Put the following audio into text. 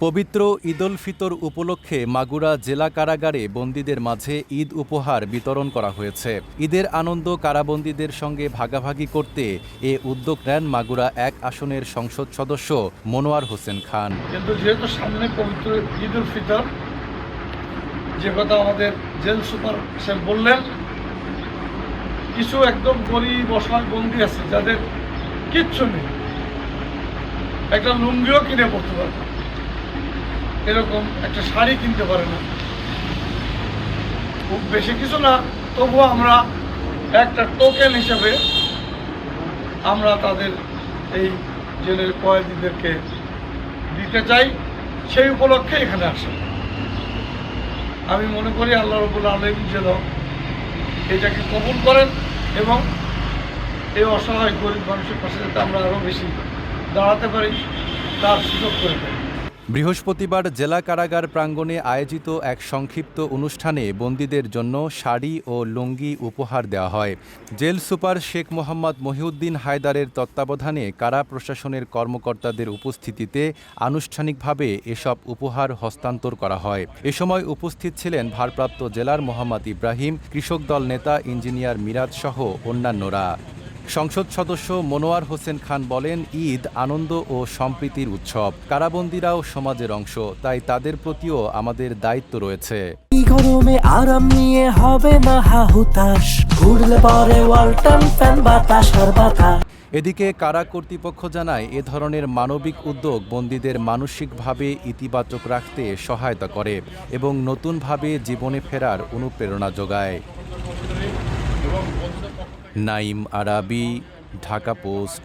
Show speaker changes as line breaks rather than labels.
পবিত্র ঈদ উল ফিতর উপলক্ষে মাগুরা জেলা কারাগারে বন্দীদের মাঝে ঈদ উপহার বিতরণ করা হয়েছে। ঈদের আনন্দ কারাবন্দীদের সঙ্গে ভাগাভাগি করতে এ উদ্যোগ নেন মাগুরা ১ আসনের সংসদ সদস্য মনোয়ার হোসেন খান।
কিন্তু যেহেতু সামনে পবিত্র ঈদ উল ফিতর, যে কথা আমাদের জেল সুপার সাহেব বললেন, কিছু একদম গরিব অসহায় বন্দী আছে যাদের কিচ্ছু নেই, একটা লুঙ্গিও কিনে পড়তে পারে না, এরকম একটা শাড়ি কিনতে পারে না, খুব বেশি কিছু না, তবুও আমরা একটা টোকেন হিসাবে আমরা তাদের এই জেলের কয়েদিদেরকে দিতে চাই। সেই উপলক্ষে এখানে আসে। আমি মনে করি আল্লাহ রাব্বুল আলামিন যেন এটাকে কবুল করেন এবং এই অসহায় গরিব মানুষের পাশে যাতে আমরা আরও বেশি দাঁড়াতে পারি তার সুযোগ করে দেয়।
বৃহস্পতিবার জেলা কারাগার প্রাঙ্গণে আয়োজিত এক সংক্ষিপ্ত অনুষ্ঠানে বন্দীদের জন্য শাড়ি ও লুঙ্গি উপহার দেওয়া হয়। জেল সুপার শেখ মোহাম্মদ মহিউদ্দিন হায়দারের তত্ত্বাবধানে কারা প্রশাসনের কর্মকর্তাদের উপস্থিতিতে আনুষ্ঠানিকভাবে এসব উপহার হস্তান্তর করা হয়। এ সময় উপস্থিত ছিলেন ভারপ্রাপ্ত জেলার মোহাম্মদ ইব্রাহিম, কৃষক দল নেতা ইঞ্জিনিয়ার মিরাজ সহ অন্যান্যরা। সংসদ সদস্য মনোয়ার হোসেন খান বলেন, ঈদ আনন্দ ও সম্প্রীতির উৎসব। কারাবন্দীরাও সমাজের অংশ, তাই তাদের প্রতিও আমাদের দায়িত্ব রয়েছে।
গরমে আরাম নিয়ে হবে না হাহুতাশ, ঘুরলে পরে ওয়ালটন ফ্যান বাতাস আর বাতাস।
এদিকে কারা কর্তৃপক্ষ জানায়, এ ধরনের মানবিক উদ্যোগ বন্দীদের মানসিকভাবে ইতিবাচক রাখতে সহায়তা করে এবং নতুনভাবে জীবনে ফেরার অনুপ্রেরণা যোগায়। নাইম আরাবি, ঢাকা পোস্ট।